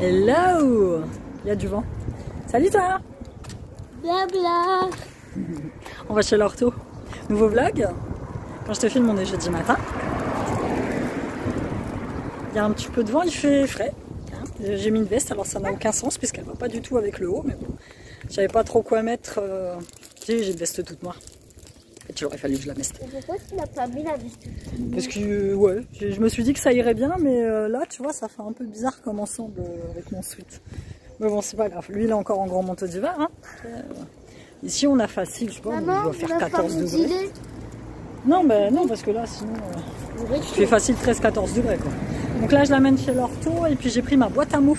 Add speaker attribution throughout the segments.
Speaker 1: Hello. Il y a du vent. Salut toi.
Speaker 2: Blabla.
Speaker 1: On va chez l'ortho. Nouveau vlog. Quand je te filme, on est jeudi matin. Il y a un petit peu de vent, il fait frais. J'ai mis une veste, alors ça n'a aucun sens puisqu'elle va pas du tout avec le haut. Mais bon, je savais pas trop quoi mettre. J'ai une veste toute noire. Et il aurait fallu que je la mette.
Speaker 2: Pourquoi tu n'as pas mis la veste?
Speaker 1: Parce que ouais, je me suis dit que ça irait bien, mais là tu vois, ça fait un peu bizarre comme ensemble avec mon sweat. Mais bon, c'est pas grave. Lui, il est encore en grand manteau d'hiver. Hein. Ici, on a facile, je sais pas, on doit faire 14 degrés. Non, ben non, parce que là, sinon, il fait facile 13-14 degrés, quoi. Donc là, je l'amène chez l'ortho et puis j'ai pris ma boîte à mots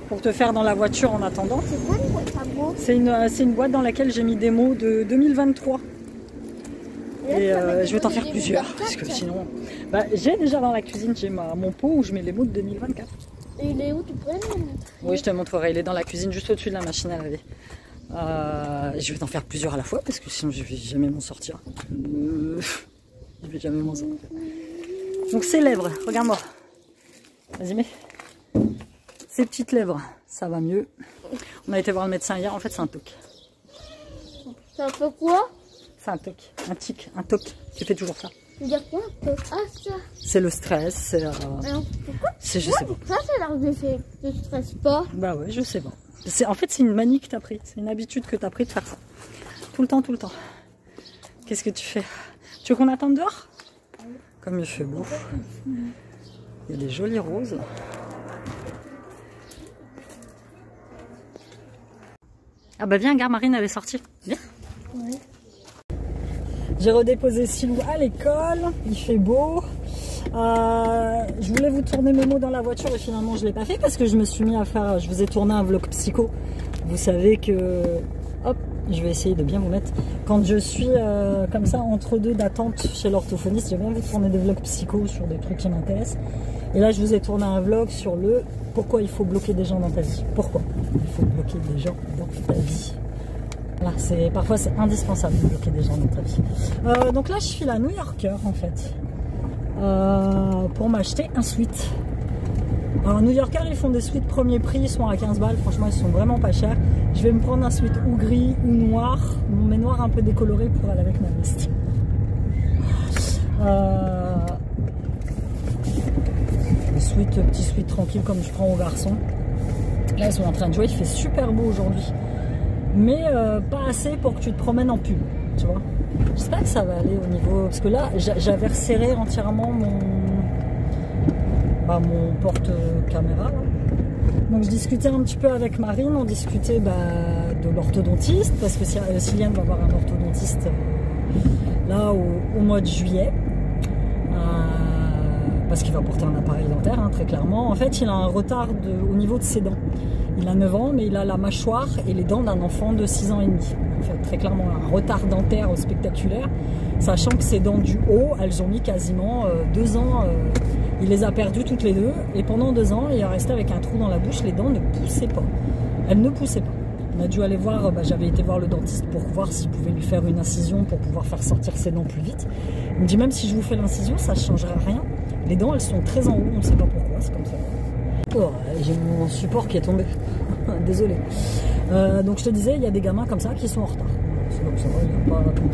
Speaker 1: pour te faire dans la voiture en attendant.
Speaker 2: C'est quoi une boîte à mots?
Speaker 1: C'est une boîte dans laquelle j'ai mis des mots de 2023. Et je vais t'en faire plusieurs, parce que sinon... Bah, j'ai déjà dans la cuisine, j'ai mon pot où je mets les mots de 2024.
Speaker 2: Et il est où? Tu pourrais me le montrer?
Speaker 1: Oui, je te montrerai, il est dans la cuisine, juste au-dessus de la machine à laver. Je vais t'en faire plusieurs à la fois, parce que sinon je vais jamais m'en sortir. Je vais jamais m'en sortir. Donc ces lèvres, regarde-moi. Vas-y, mets. Ces petites lèvres, ça va mieux. On a été voir le médecin hier, en fait c'est un toc.
Speaker 2: C'est un peu quoi?
Speaker 1: C'est un toc, un tic, un toc. Tu fais toujours ça.
Speaker 2: Tu veux dire quoi un peu? Ah, ça.
Speaker 1: C'est le stress, c'est...
Speaker 2: Pourquoi?
Speaker 1: Je sais pas.
Speaker 2: Ça, c'est l'air d'effet. Je ne stresse pas.
Speaker 1: Bah ouais, je sais pas. En fait, c'est une manie que t'as pris. C'est une habitude que t'as pris de faire ça. Tout le temps, tout le temps. Qu'est-ce que tu fais? Tu veux qu'on attende dehors? Comme il fait beau. Il y a des jolies roses. Ah bah viens, gare Marine, elle est sortie. Viens.
Speaker 2: Ouais.
Speaker 1: J'ai redéposé Silou à l'école. Il fait beau. Je voulais vous tourner mes mots dans la voiture et finalement je ne l'ai pas fait parce que je me suis mis à faire, je vous ai tourné un vlog psycho. Vous savez que, hop, je vais essayer de bien vous mettre. Quand je suis comme ça entre deux d'attente chez l'orthophoniste, j'aime bien vous tourner des vlogs psycho sur des trucs qui m'intéressent. Et là je vous ai tourné un vlog sur le pourquoi il faut bloquer des gens dans ta vie. Pourquoi il faut bloquer des gens dans ta vie. Voilà, parfois c'est indispensable de bloquer des gens dans ta vie. Donc là je file à New Yorker en fait. Pour m'acheter un sweat. Alors New Yorker ils font des sweats premier prix, ils sont à 15 balles, franchement ils sont vraiment pas chers. Je vais me prendre un sweat ou gris ou noir, mais noir un peu décoloré pour aller avec ma veste. Petit sweat tranquille comme je prends aux garçons. Là ils sont en train de jouer, il fait super beau aujourd'hui. Mais pas assez pour que tu te promènes en pub, tu vois. J'espère que ça va aller au niveau... Parce que là, j'avais resserré entièrement mon porte-caméra. Donc je discutais un petit peu avec Marine, on discutait de l'orthodontiste, parce que Siliane va voir un orthodontiste là au mois de juillet. Parce qu'il va porter un appareil dentaire, hein, très clairement. En fait, il a un retard au niveau de ses dents. Il a 9 ans, mais il a la mâchoire et les dents d'un enfant de 6 ans et demi. En fait, très clairement, un retard dentaire spectaculaire, sachant que ses dents du haut, elles ont mis quasiment 2 ans. Il les a perdues toutes les deux, et pendant 2 ans, il est resté avec un trou dans la bouche. Les dents ne poussaient pas. Elles ne poussaient pas. On a dû aller voir, j'avais été voir le dentiste pour voir s'il pouvait lui faire une incision pour pouvoir faire sortir ses dents plus vite. Il me dit même si je vous fais l'incision, ça ne changera rien. Les dents, elles sont très en haut, on ne sait pas pourquoi, c'est comme ça. Oh, j'ai mon support qui est tombé. Désolé. Donc je te disais, il y a des gamins comme ça qui sont en retard. C'est comme ça, il n'y a pas à comprendre.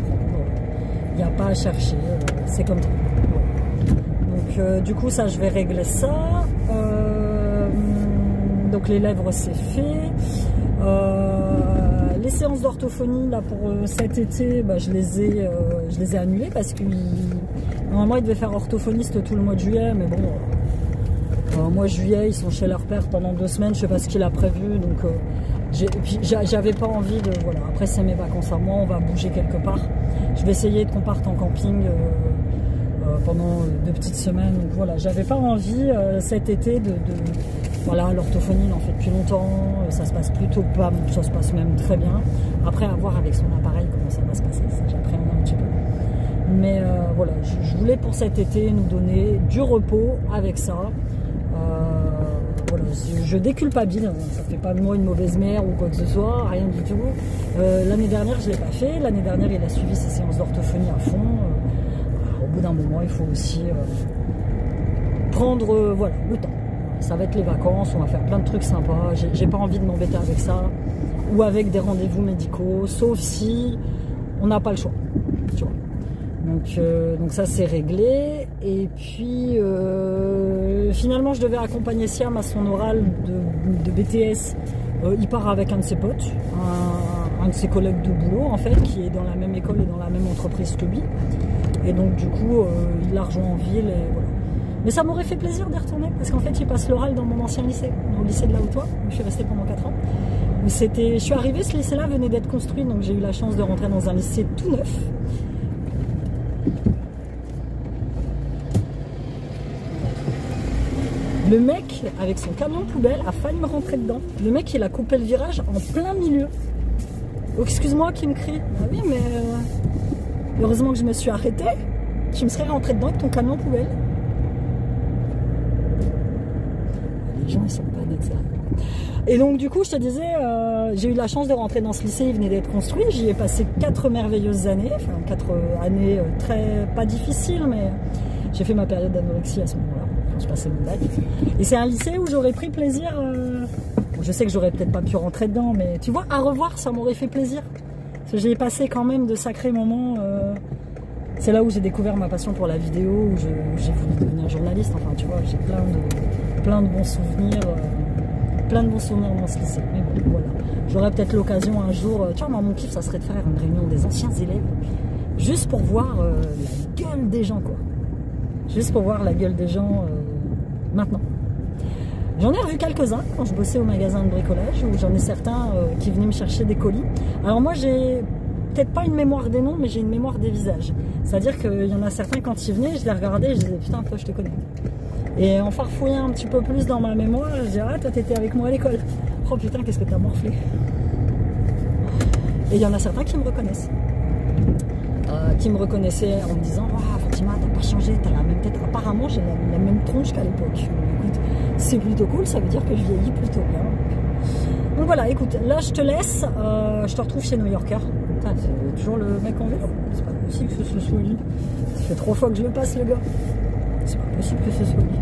Speaker 1: Il n'y a pas à chercher, c'est comme ça. Donc du coup, ça, je vais régler ça. Donc les lèvres, c'est fait. Les séances d'orthophonie là pour cet été, je les ai annulées parce que normalement ils devaient faire orthophoniste tout le mois de juillet, mais bon, mois de juillet ils sont chez leur père pendant 2 semaines, je sais pas ce qu'il a prévu, donc j'avais pas envie de, voilà, après c'est mes vacances à moi, on va bouger quelque part, je vais essayer qu'on parte en camping pendant 2 petites semaines, donc voilà, j'avais pas envie cet été voilà, l'orthophonie, il en fait depuis longtemps, ça se passe plutôt pas, ça se passe même très bien. Après, à voir avec son appareil comment ça va se passer, ça j'appréhende un petit peu. Mais voilà, je voulais pour cet été nous donner du repos avec ça. Voilà, je déculpabilise, ça fait pas de moi une mauvaise mère ou quoi que ce soit, rien du tout. L'année dernière, je l'ai pas fait. L'année dernière, il a suivi ses séances d'orthophonie à fond. Au bout d'un moment, il faut aussi prendre voilà, le temps. ça va être les vacances, on va faire plein de trucs sympas, j'ai pas envie de m'embêter avec ça, ou avec des rendez-vous médicaux, sauf si on n'a pas le choix, tu vois. Donc ça c'est réglé. Et puis finalement je devais accompagner Siam à son oral de BTS. Il part avec un de ses potes, un de ses collègues de boulot en fait, qui est dans la même école et dans la même entreprise que lui. Et donc du coup il l'a rejoint en ville et voilà. Mais ça m'aurait fait plaisir d'y retourner parce qu'en fait il passe l'oral dans mon ancien lycée, au lycée de Laoutois, où je suis restée pendant 4 ans. Je suis arrivée, ce lycée là venait d'être construit, donc j'ai eu la chance de rentrer dans un lycée tout neuf. Le mec, avec son camion poubelle, a failli me rentrer dedans. Le mec, il a coupé le virage en plein milieu. Oh, excuse-moi qui me crie. Ah oui, mais heureusement que je me suis arrêtée. Tu me serais rentré dedans avec ton camion poubelle. Les gens, ils sont pas nets, ça. Et donc, du coup, je te disais, j'ai eu la chance de rentrer dans ce lycée. Il venait d'être construit. J'y ai passé 4 merveilleuses années. Enfin, 4 années pas difficiles, mais j'ai fait ma période d'anorexie à ce moment-là. Je passais mon bac. Et c'est un lycée où j'aurais pris plaisir. Je sais que j'aurais peut-être pas pu rentrer dedans, mais tu vois, à revoir, ça m'aurait fait plaisir. Parce que j'ai passé quand même de sacrés moments. C'est là où j'ai découvert ma passion pour la vidéo, où j'ai voulu devenir journaliste. Enfin, tu vois, j'ai plein de bons souvenirs. Plein de bons souvenirs dans ce lycée. Mais bon, voilà. J'aurais peut-être l'occasion un jour. Tu vois, moi, mon kiff, ça serait de faire une réunion des anciens élèves. Juste pour voir la gueule des gens, quoi. Juste pour voir la gueule des gens maintenant. J'en ai revu quelques-uns quand je bossais au magasin de bricolage, où j'en ai certains qui venaient me chercher des colis. Alors moi, j'ai peut-être pas une mémoire des noms, mais j'ai une mémoire des visages. C'est-à-dire qu'il y en a certains, quand ils venaient, je les regardais et je disais, putain, toi, je te connais. Et en farfouillant un petit peu plus dans ma mémoire, je disais, ah, toi, t'étais avec moi à l'école. Oh putain, qu'est-ce que t'as morflé. Et il y en a certains qui me reconnaissent. Qui me reconnaissaient en me disant, ah, Fatima, t'as pas changé, t'as la même tête. Apparemment, j'ai la même tronche qu'à l'époque. Écoute, c'est plutôt cool, ça veut dire que je vieillis plutôt bien. Donc voilà, écoute, là je te laisse, je te retrouve chez New Yorker. C'est toujours le mec en vélo, c'est pas possible que ce soit lui. Ça fait 3 fois que je le passe, le gars. C'est pas possible que ce soit lui.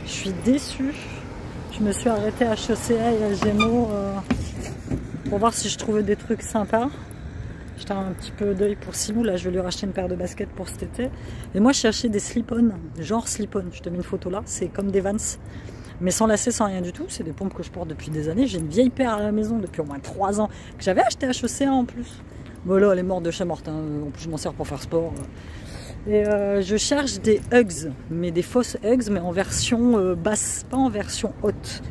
Speaker 1: Je suis déçue. Je me suis arrêtée à Chaussea et à Gémeaux pour voir si je trouvais des trucs sympas. J'étais un petit peu d'œil pour Simou, là je vais lui racheter une paire de baskets pour cet été. Et moi je cherchais des slip-on, genre slip-on, je te mets une photo là, c'est comme des Vans, mais sans lacets, sans rien du tout, c'est des pompes que je porte depuis des années. J'ai une vieille paire à la maison depuis au moins 3 ans, que j'avais acheté à Chaussea en plus. Bon là elle est morte de chez morte, hein. En plus je m'en sers pour faire sport. Et je cherche des Uggs, mais des fausses Uggs, mais en version basse, pas en version haute,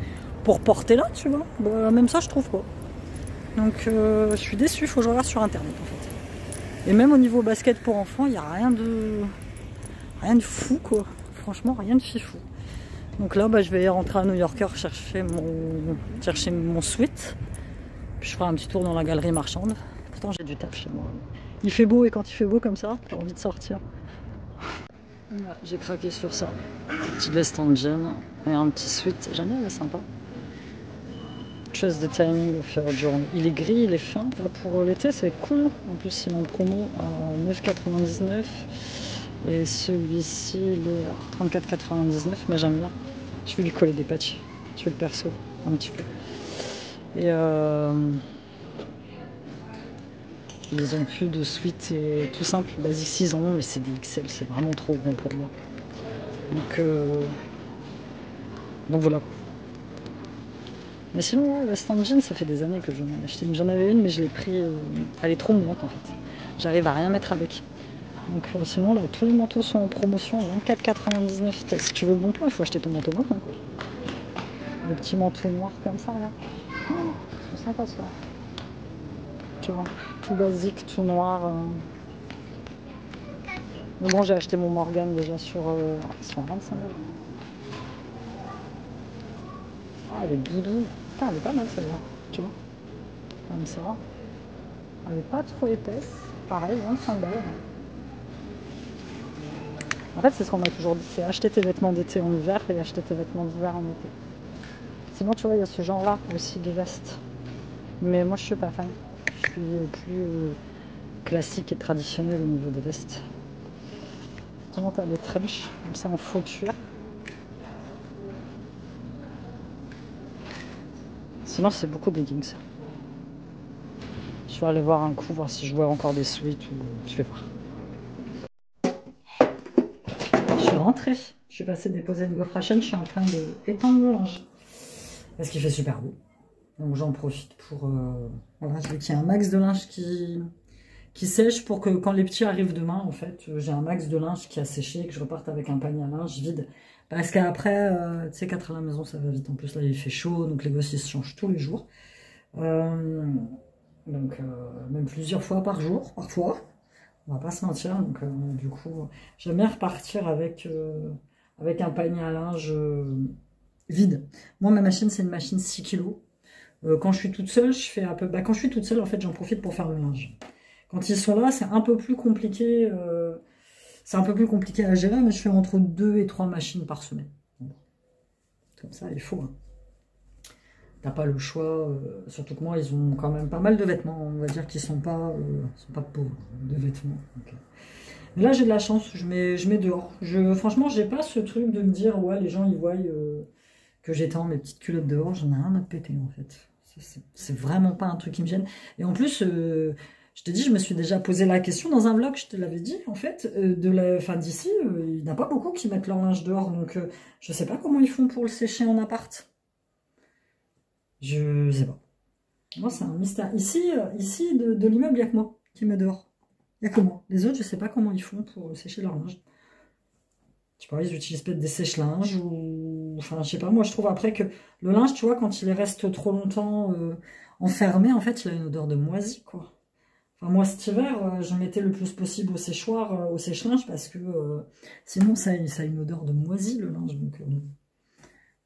Speaker 1: pour porter là, tu vois. Bon, même ça je trouve pas. Donc je suis déçue, il faut que je regarde sur internet en fait. Et même au niveau basket pour enfants, il n'y a rien de fou quoi. Franchement, rien de fifou. Donc là, je vais rentrer à New Yorker chercher mon sweat. Puis je ferai un petit tour dans la galerie marchande. Pourtant j'ai du taf chez moi. Il fait beau et quand il fait beau comme ça, j'ai envie de sortir. Voilà, j'ai craqué sur ça. Une petite veste en jean et un petit sweat. J'aime bien, il est sympa. Chose de timing au fur et à mesure. Il est gris, il est fin. Là, pour l'été, c'est cool. En plus, il est en promo à 9,99. Et celui-ci, il est à 34,99. Mais j'aime bien. Je vais lui coller des patchs. Je vais le perso un petit peu. Et ils ont plus de suite et tout simple. Basique 6 ans, mais c'est des XL. C'est vraiment trop bon pour moi. Donc voilà. Mais sinon, la stand jean, ça fait des années que j'en ai acheté. J'en avais une, mais je l'ai pris. Elle est trop montante en fait. J'arrive à rien mettre avec. Donc sinon, là, tous les manteaux sont en promotion à 24,99. Si tu veux bon plan, il faut acheter ton manteau marron. Le petit manteau noir comme ça, là. Oh, c'est sympa ça. Tu vois, tout basique, tout noir. Mais bon, j'ai acheté mon Morgan déjà sur 125 €. Ah, elle est doudou. Putain, elle est pas mal celle-là, tu vois. Comme ça. Elle est pas trop épaisse. Pareil, 25 balles. En fait, c'est ce qu'on m'a toujours dit, c'est acheter tes vêtements d'été en hiver et acheter tes vêtements d'hiver en été. Sinon, tu vois, il y a ce genre-là aussi de vestes. Mais moi, je suis pas fan. Je suis plus classique et traditionnel au niveau des vestes. Sinon, tu as des trench, comme ça en faux cuir. Sinon, c'est beaucoup Beggings. Je vais aller voir un coup, voir si je vois encore des suites ou je vais voir. Je suis rentrée. Je suis passée déposer une gaufre à chaîne. Je suis en train d'étendre mon linge. Parce qu'il fait super beau. Donc j'en profite pour... voilà, je veux qu'il y ait un max de linge qui sèche pour que quand les petits arrivent demain, en fait, j'ai un max de linge qui a séché et que je reparte avec un panier à linge vide. Parce qu'après, tu sais, 4 à la maison, ça va vite. En plus, là, il fait chaud, donc les gosses, ils se changent tous les jours. Donc, même plusieurs fois par jour, parfois. On va pas se mentir. Donc, du coup, j'aime bien repartir avec un panier à linge vide. Moi, ma machine, c'est une machine 6 kg. Quand je suis toute seule, je fais un peu... Bah, quand je suis toute seule, en fait, j'en profite pour faire le linge. Quand ils sont là, c'est un peu plus compliqué. C'est un peu plus compliqué à gérer, mais je fais entre 2 et 3 machines par semaine. Comme ça, il faut. Hein. T'as pas le choix. Surtout que moi, ils ont quand même pas mal de vêtements. On va dire qu'ils sont pas pauvres de vêtements. Donc, mais là, j'ai de la chance. Je mets dehors. Franchement, j'ai pas ce truc de me dire, ouais, les gens, ils voient que j'étends mes petites culottes dehors. J'en ai rien à péter, en fait. C'est vraiment pas un truc qui me gêne. Et en plus... je te dis, je me suis déjà posé la question dans un vlog, je te l'avais dit, en fait, d'ici, il n'y en a pas beaucoup qui mettent leur linge dehors, donc je sais pas comment ils font pour le sécher en appart. Je sais pas. Moi, c'est un mystère. Ici de l'immeuble, il n'y a que moi qui met dehors. Il n'y a que moi. Les autres, je sais pas comment ils font pour sécher leur linge. Je sais pas, ils utilisent peut-être des sèche-linges ou... Enfin, je sais pas, moi, je trouve après que le linge, tu vois, quand il reste trop longtemps enfermé, en fait, il a une odeur de moisi, quoi. Enfin, moi, cet hiver, je mettais le plus possible au séchoir, au sèche-linge, parce que sinon, ça a une odeur de moisi, le linge. Donc,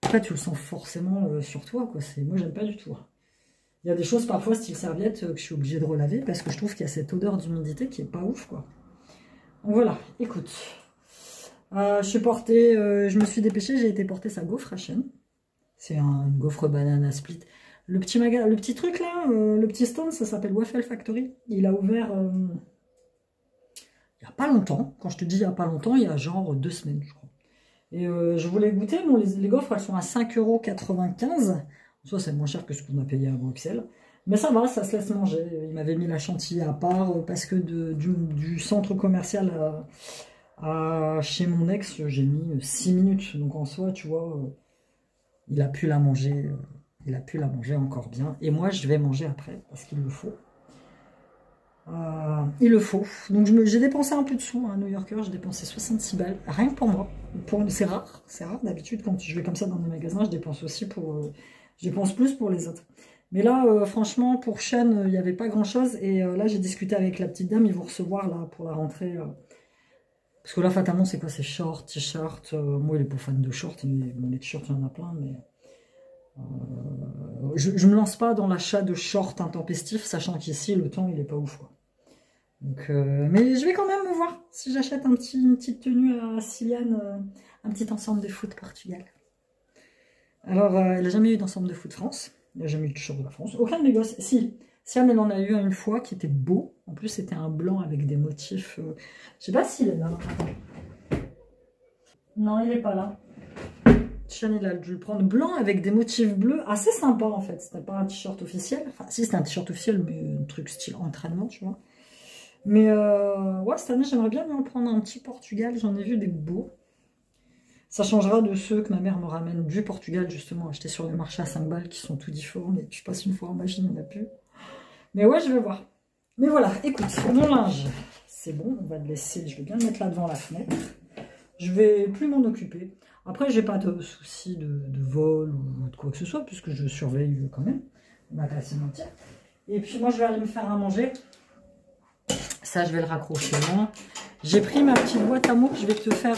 Speaker 1: après, tu le sens forcément sur toi, quoi. Moi, j'aime pas du tout. Il y a des choses, parfois, style serviette, que je suis obligée de relaver, parce que je trouve qu'il y a cette odeur d'humidité qui est pas ouf, quoi. Donc, voilà, écoute. Je me suis dépêchée, j'ai été porter sa gaufre à chaîne. C'est une gaufre banana split. Le petit truc là, le petit stand, ça s'appelle Waffle Factory. Il a ouvert il n'y a pas longtemps. Quand je te dis il n'y a pas longtemps, il y a genre 2 semaines, je crois. Et je voulais goûter. Bon, les gaufres, elles sont à 5,95 €. En soi, c'est moins cher que ce qu'on a payé à Bruxelles. Mais ça va, ça se laisse manger. Il m'avait mis la chantilly à part parce que du centre commercial chez mon ex, j'ai mis 6 minutes. Donc en soi, tu vois, il a pu la manger. Il a pu la manger encore bien. Et moi, je vais manger après, parce qu'il le faut. Il le faut. Donc, j'ai dépensé un peu de sous. À New Yorker, j'ai dépensé 66 balles. Rien que pour moi. C'est rare. C'est rare. D'habitude, quand je vais comme ça dans des magasins, je dépense aussi je dépense plus pour les autres. Mais là, franchement, pour Shein, il n'y avait pas grand-chose. Et là, j'ai discuté avec la petite dame. Ils vont recevoir, là, pour la rentrée... parce que là, fatalement, c'est quoi? C'est shorts, t-shirts. Moi, il est pas fan de shorts. Mais bon, les t-shirts, il y en a plein, mais... je me lance pas dans l'achat de shorts intempestifs, sachant qu'ici le temps il est pas ouf, quoi. Donc, mais je vais quand même me voir si j'achète une petite tenue à Ciliane, un petit ensemble de foot Portugal. Alors, elle n'a jamais eu d'ensemble de foot France, elle n'a jamais eu de t-shirt de la France, aucun de mes gosses. Si, Siam elle en a eu un une fois qui était beau, en plus c'était un blanc avec des motifs, je sais pas s'il est là. Non, il est pas là. Chanel a dû le prendre blanc avec des motifs bleus, assez sympa en fait. C'était pas un t-shirt officiel, enfin si c'était un t-shirt officiel, mais un truc style entraînement, tu vois. Mais ouais, cette année j'aimerais bien en prendre un petit Portugal, j'en ai vu des beaux. Ça changera de ceux que ma mère me ramène du Portugal justement, achetés sur le marché à 5 balles, qui sont tout difformes, et tu passes une fois en machine, il n'y en a plus. Mais ouais, je vais voir. Mais voilà, écoute, mon linge, c'est bon, on va le laisser, je vais bien le mettre là devant la fenêtre. Je vais plus m'en occuper. Après, j'ai pas de soucis de vol ou de quoi que ce soit, puisque je surveille quand même ma classe alimentaire. Et puis moi, je vais aller me faire à manger. Ça, je vais le raccrocher loin. J'ai pris ma petite boîte à mots. Je vais te faire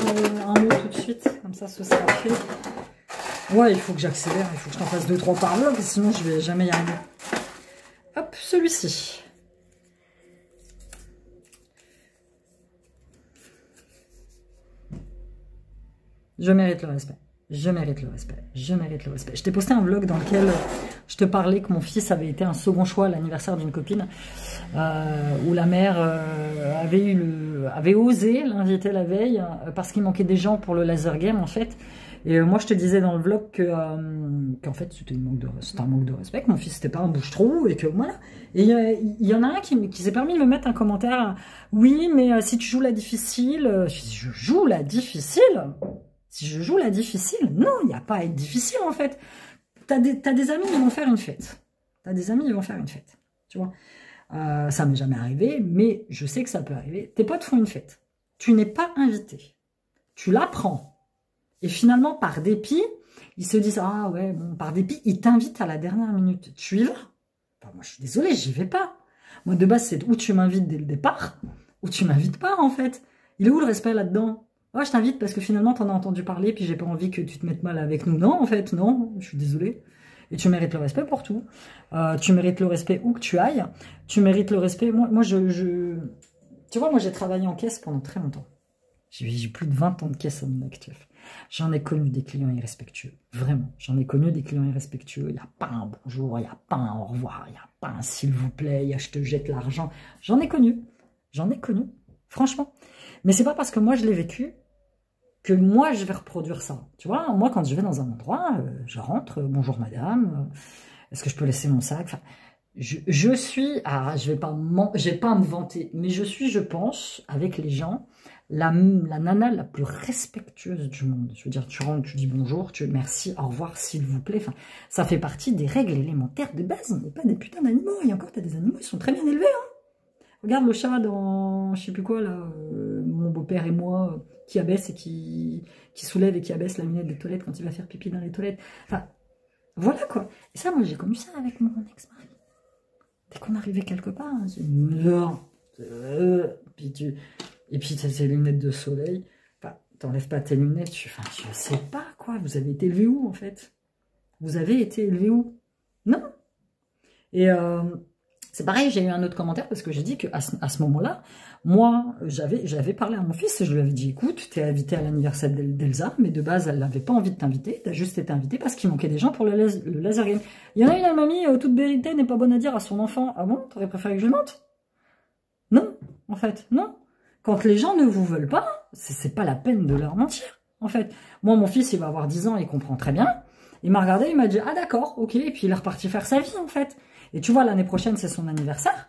Speaker 1: un mot tout de suite. Comme ça, ce sera fait. Ouais, il faut que j'accélère. Il faut que je t'en fasse 2-3 par vlog, sinon je vais jamais y arriver. Hop, celui-ci. Je mérite le respect. Je mérite le respect. Je mérite le respect. Je t'ai posté un vlog dans lequel je te parlais que mon fils avait été un second choix à l'anniversaire d'une copine, où la mère avait osé l'inviter la veille parce qu'il manquait des gens pour le laser game en fait. Et moi, je te disais dans le vlog qu'en fait, c'était un manque de respect, que mon fils n'était pas un bouche-trou, et que voilà. Et il y en a un qui s'est permis de me mettre un commentaire. Oui, mais si tu joues la difficile, si je joue la difficile, si je joue la difficile, non, il n'y a pas à être difficile en fait. T'as des amis, ils vont faire une fête. T'as des amis, ils vont faire une fête. Tu vois, ça m'est jamais arrivé, mais je sais que ça peut arriver. Tes potes font une fête. Tu n'es pas invité. Tu la prends. Et finalement, par dépit, ils se disent, ah ouais, bon, par dépit, ils t'invitent à la dernière minute. Tu y vas? Enfin, moi, je suis désolée, j'y vais pas. Moi, de base, c'est où tu m'invites dès le départ, ou tu m'invites pas, en fait. Il est où le respect là-dedans? Oh, je t'invite parce que finalement, t'en as entendu parler, puis j'ai pas envie que tu te mettes mal avec nous. Non, en fait, non, je suis désolée. Et tu mérites le respect pour tout. Tu mérites le respect où que tu ailles. Tu mérites le respect. Moi, tu vois, moi, j'ai travaillé en caisse pendant très longtemps. J'ai plus de 20 ans de caisse à mon actif. J'en ai connu des clients irrespectueux. Vraiment, j'en ai connu des clients irrespectueux. Il n'y a pas un bonjour, il n'y a pas un au revoir, il n'y a pas un s'il vous plaît, il y a je te jette l'argent. J'en ai connu. J'en ai connu. Franchement. Mais c'est pas parce que moi je l'ai vécu que moi je vais reproduire ça. Tu vois, moi quand je vais dans un endroit, je rentre, bonjour madame, est-ce que je peux laisser mon sac? Enfin, je suis, je vais pas me vanter, mais je suis, je pense, avec les gens, la nana la plus respectueuse du monde. Je veux dire, tu rentres, tu dis bonjour, merci, au revoir, s'il vous plaît. Enfin, ça fait partie des règles élémentaires de base. On n'est pas des putains d'animaux. Et encore, t'as des animaux, ils sont très bien élevés. Hein. Regarde le chat dans, je sais plus quoi, là, mon beau-père et moi, qui abaisse et qui soulève et qui abaisse la lunette des toilettes quand il va faire pipi dans les toilettes. Enfin, voilà quoi. Et ça, moi, j'ai connu ça avec mon ex-mari. Dès qu'on arrivait quelque part, hein, c'est et puis tu as tes lunettes de soleil, enfin, t'enlèves pas tes lunettes, je sais pas quoi, vous avez été élevé où en fait? Vous avez été élevé où? Non. Et c'est pareil, j'ai eu un autre commentaire parce que j'ai dit qu'à ce moment-là, moi, j'avais parlé à mon fils et je lui avais dit, écoute, t'es invité à l'anniversaire d'Elsa, mais de base, elle n'avait pas envie de t'inviter, t'as juste été invité parce qu'il manquait des gens pour le laser game. Il y en a une, elle m'a mis, toute vérité n'est pas bonne à dire à son enfant. Ah bon, t'aurais préféré que je lui mente? Non, en fait, non. Quand les gens ne vous veulent pas, c'est pas la peine de leur mentir, en fait. Moi, mon fils, il va avoir 10 ans, il comprend très bien. Il m'a regardé, il m'a dit, ah d'accord, ok, et puis il est reparti faire sa vie, en fait. Et tu vois, l'année prochaine, c'est son anniversaire.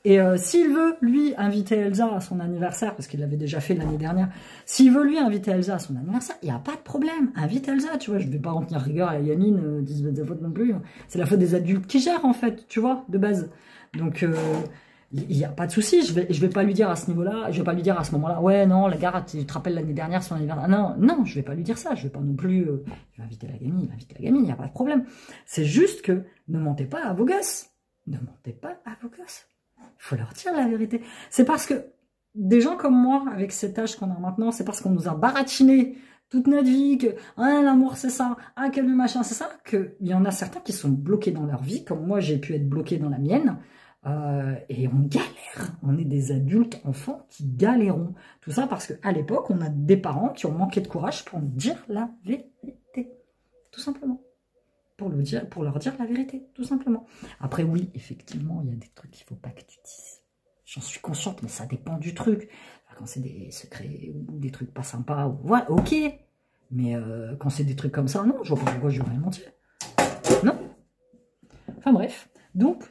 Speaker 1: Et s'il veut, lui, inviter Elsa à son anniversaire, parce qu'il l'avait déjà fait l'année dernière, s'il veut, lui, inviter Elsa à son anniversaire, il n'y a pas de problème. Invite Elsa, tu vois, je ne vais pas en tenir rigueur à Yamine, de sa faute non plus. C'est la faute des adultes qui gèrent, en fait, tu vois, de base. Donc, il n'y a pas de souci. Je vais pas lui dire à ce niveau-là, je vais pas lui dire à ce moment-là, ouais, non, la gare, tu te rappelles l'année dernière, son anniversaire. Non, non, je vais pas lui dire ça. Je vais pas non plus, je vais inviter la gamine, il n'y a pas de problème. C'est juste que ne mentez pas à vos gosses. Ne mentez pas à vos gosses. Il faut leur dire la vérité. C'est parce que des gens comme moi, avec cet âge qu'on a maintenant, c'est parce qu'on nous a baratiné toute notre vie, que ah, l'amour c'est ça, ah quel machin c'est ça, qu'il y en a certains qui sont bloqués dans leur vie, comme moi j'ai pu être bloqué dans la mienne, et on galère. On est des adultes enfants qui galérons. Tout ça parce qu'à l'époque, on a des parents qui ont manqué de courage pour nous dire la vérité. Tout simplement. Pour leur dire la vérité, tout simplement. Après, oui, effectivement, il y a des trucs qu'il ne faut pas que tu dises. J'en suis consciente, mais ça dépend du truc. Enfin, quand c'est des secrets ou des trucs pas sympas, ouais, ok. Mais quand c'est des trucs comme ça, non, je vois pas pourquoi je devrais mentir. Non. Enfin bref, donc,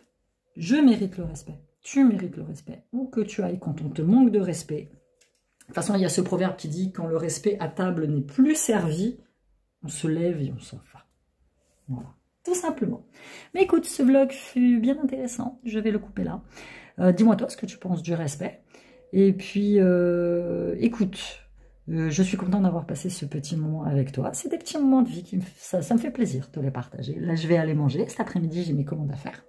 Speaker 1: je mérite le respect. Tu mérites le respect. Où que tu ailles, quand on te manque de respect. De toute façon, il y a ce proverbe qui dit, quand le respect à table n'est plus servi, on se lève et on s'en va. Voilà, tout simplement. Mais écoute, ce vlog fut bien intéressant. Je vais le couper là. Dis-moi toi ce que tu penses du respect. Et puis, écoute, je suis contente d'avoir passé ce petit moment avec toi. C'est des petits moments de vie, ça me fait plaisir de les partager. Là, je vais aller manger. Cet après-midi, j'ai mes commandes à faire.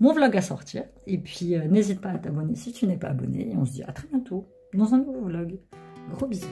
Speaker 1: Mon vlog à sortir. Et puis, n'hésite pas à t'abonner si tu n'es pas abonné. Et on se dit à très bientôt dans un nouveau vlog. Gros bisous.